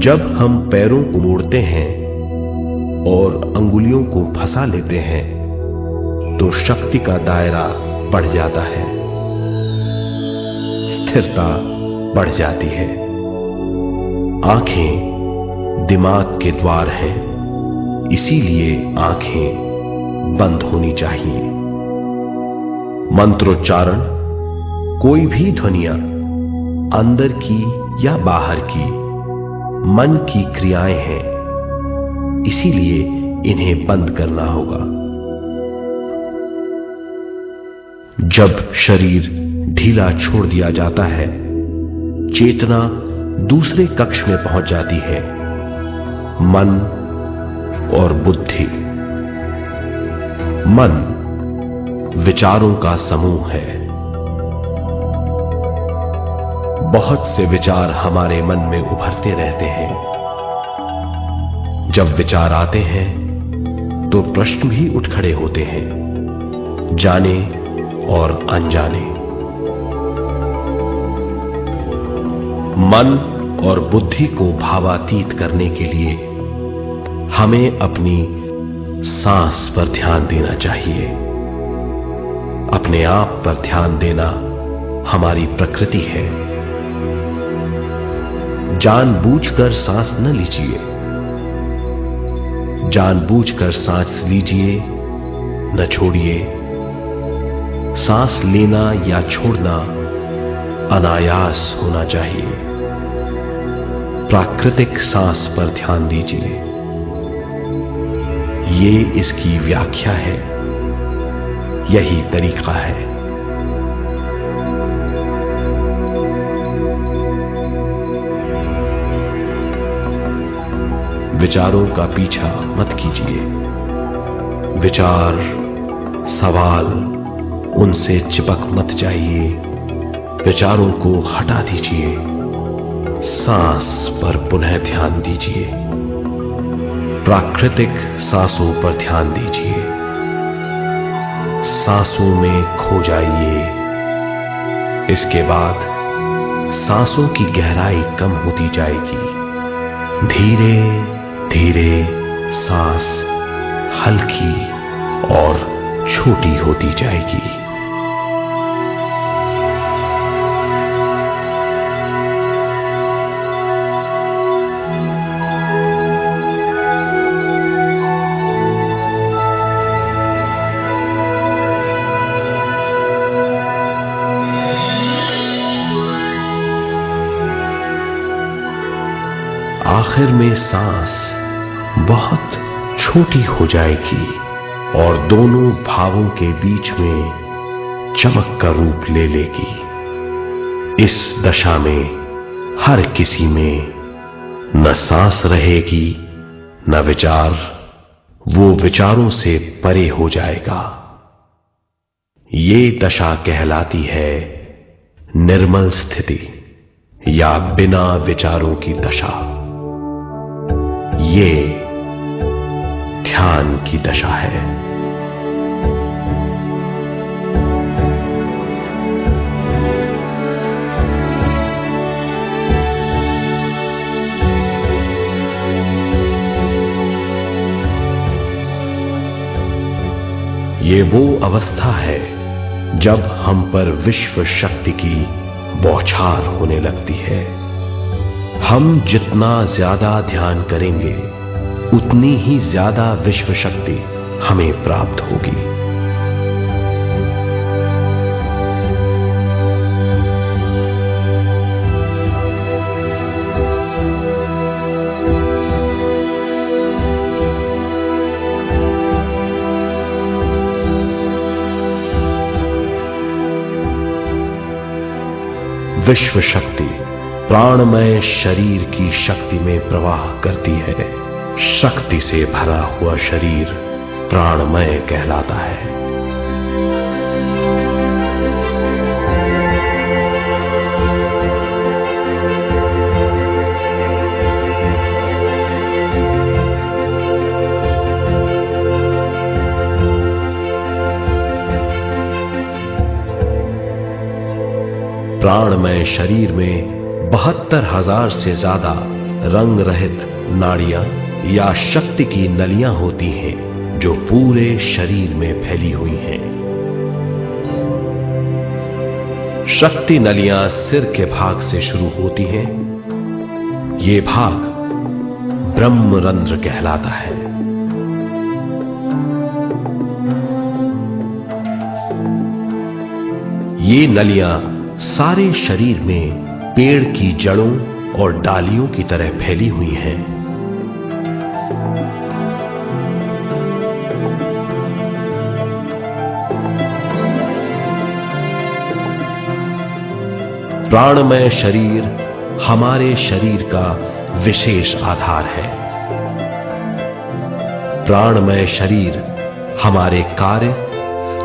जब हम पैरों को मोड़ते हैं और अंगुलियों को फंसा लेते हैं तो शक्ति का दायरा बढ़ जाता है, स्थिरता बढ़ जाती है। आंखें दिमाग के द्वार हैं, इसीलिए आंखें बंद होनी चाहिए। मंत्रोच्चारण, कोई भी ध्वनियां अंदर की या बाहर की मन की क्रियाएं हैं, इसीलिए इन्हें बंद करना होगा। जब शरीर ढीला छोड़ दिया जाता है, चेतना दूसरे कक्ष में पहुंच जाती है, मन और बुद्धि। मन विचारों का समूह है। बहुत से विचार हमारे मन में उभरते रहते हैं। जब विचार आते हैं तो प्रश्न भी उठ खड़े होते हैं, जाने और अनजाने। मन और बुद्धि को भावातीत करने के लिए हमें अपनी सांस पर ध्यान देना चाहिए। अपने आप पर ध्यान देना हमारी प्रकृति है। जानबूझकर सांस न लीजिए। जानबूझकर सांस लीजिए, न छोड़िए। सांस लेना या छोड़ना अनायास होना चाहिए। प्राकृतिक सांस पर ध्यान दीजिए। ये इसकी व्याख्या है, यही तरीका है। विचारों का पीछा मत कीजिए। विचार, सवाल, उनसे चिपक मत जाइए। विचारों को हटा दीजिए। सांस पर पुनः ध्यान दीजिए। प्राकृतिक सांसों पर ध्यान दीजिए। सांसों में खो जाइए। इसके बाद सांसों की गहराई कम होती जाएगी। धीरे धीरे सांस हल्की और छोटी होती जाएगी। आखिर में सांस बहुत छोटी हो जाएगी और दोनों भावों के बीच में चमक का रूप ले लेगी। इस दशा में हर किसी में न सांस रहेगी न विचार, वो विचारों से परे हो जाएगा। ये दशा कहलाती है निर्मल स्थिति या बिना विचारों की दशा। ये ध्यान की दशा है। ये वो अवस्था है जब हम पर विश्व शक्ति की बौछार होने लगती है। हम जितना ज्यादा ध्यान करेंगे उतनी ही ज्यादा विश्व शक्ति हमें प्राप्त होगी। विश्व शक्ति प्राणमय शरीर की शक्ति में प्रवाह करती है। शक्ति से भरा हुआ शरीर प्राणमय कहलाता है। प्राणमय शरीर में 72,000 से ज्यादा रंग रहित नाड़ियां या शक्ति की नलियां होती हैं जो पूरे शरीर में फैली हुई हैं। शक्ति नलियां सिर के भाग से शुरू होती हैं। ये भाग ब्रह्मरंध्र कहलाता है। ये नलियां सारे शरीर में पेड़ की जड़ों और डालियों की तरह फैली हुई हैं। प्राणमय शरीर हमारे शरीर का विशेष आधार है। प्राणमय शरीर हमारे कार्य,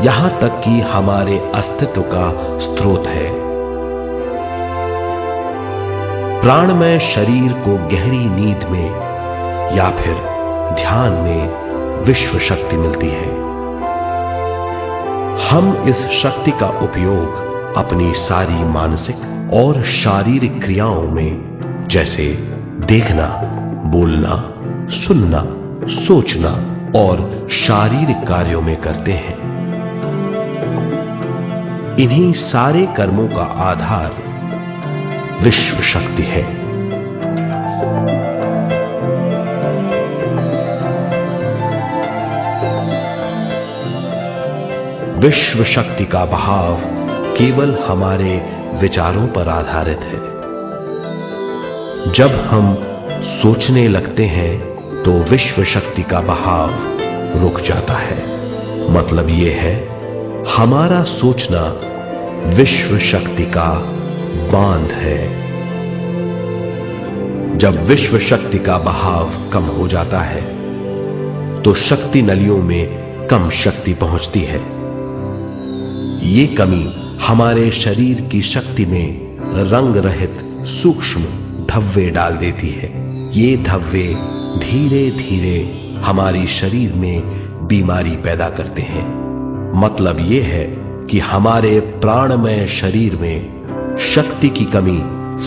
यहां तक कि हमारे अस्तित्व का स्रोत है। प्राणमय शरीर को गहरी नींद में या फिर ध्यान में विश्व शक्ति मिलती है। हम इस शक्ति का उपयोग अपनी सारी मानसिक और शारीरिक क्रियाओं में, जैसे देखना, बोलना, सुनना, सोचना और शारीरिक कार्यों में करते हैं। इन्हीं सारे कर्मों का आधार विश्व शक्ति है। विश्व शक्ति का बहाव केवल हमारे विचारों पर आधारित है। जब हम सोचने लगते हैं तो विश्व शक्ति का बहाव रुक जाता है। मतलब यह है, हमारा सोचना विश्व शक्ति का बांध है। जब विश्व शक्ति का बहाव कम हो जाता है तो शक्ति नलियों में कम शक्ति पहुंचती है। ये कमी हमारे शरीर की शक्ति में रंग रहित सूक्ष्म धब्बे डाल देती है। ये धब्बे धीरे धीरे हमारी शरीर में बीमारी पैदा करते हैं। मतलब ये है कि हमारे प्राणमय शरीर में शक्ति की कमी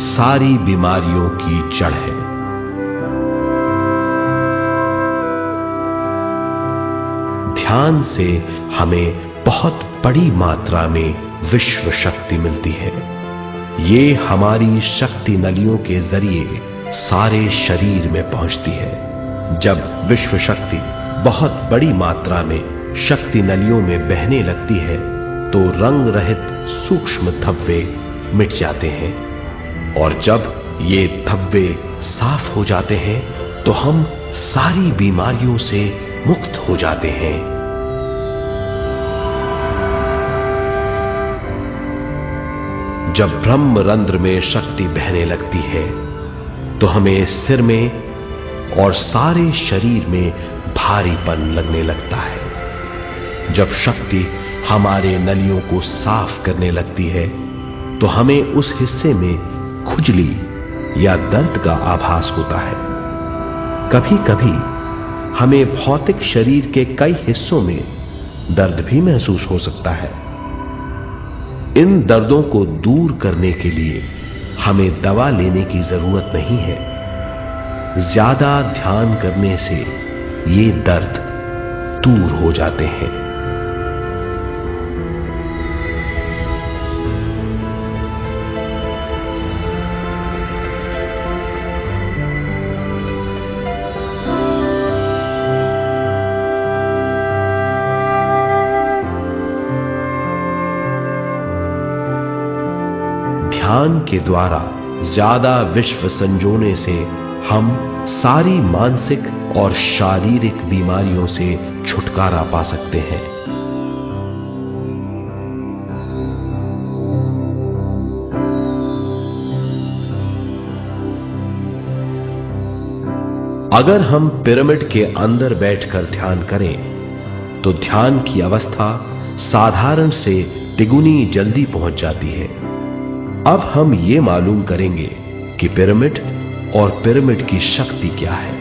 सारी बीमारियों की जड़ है। ध्यान से हमें बहुत बड़ी मात्रा में विश्व शक्ति मिलती है। ये हमारी शक्ति नलियों के जरिए सारे शरीर में पहुंचती है। जब विश्व शक्ति बहुत बड़ी मात्रा में शक्ति नलियों में बहने लगती है तो रंग रहित सूक्ष्म धब्बे मिट जाते हैं, और जब ये धब्बे साफ हो जाते हैं तो हम सारी बीमारियों से मुक्त हो जाते हैं। जब ब्रह्मरंध्र में शक्ति बहने लगती है तो हमें सिर में और सारे शरीर में भारीपन लगने लगता है। जब शक्ति हमारे नलियों को साफ करने लगती है तो हमें उस हिस्से में खुजली या दर्द का आभास होता है। कभी कभी हमें भौतिक शरीर के कई हिस्सों में दर्द भी महसूस हो सकता है। इन दर्दों को दूर करने के लिए हमें दवा लेने की जरूरत नहीं है। ज्यादा ध्यान करने से ये दर्द दूर हो जाते हैं। ध्यान के द्वारा ज्यादा विश्व संजोने से हम सारी मानसिक और शारीरिक बीमारियों से छुटकारा पा सकते हैं। अगर हम पिरामिड के अंदर बैठकर ध्यान करें तो ध्यान की अवस्था साधारण से तिगुनी जल्दी पहुंच जाती है। अब हम ये मालूम करेंगे कि पिरामिड और पिरामिड की शक्ति क्या है।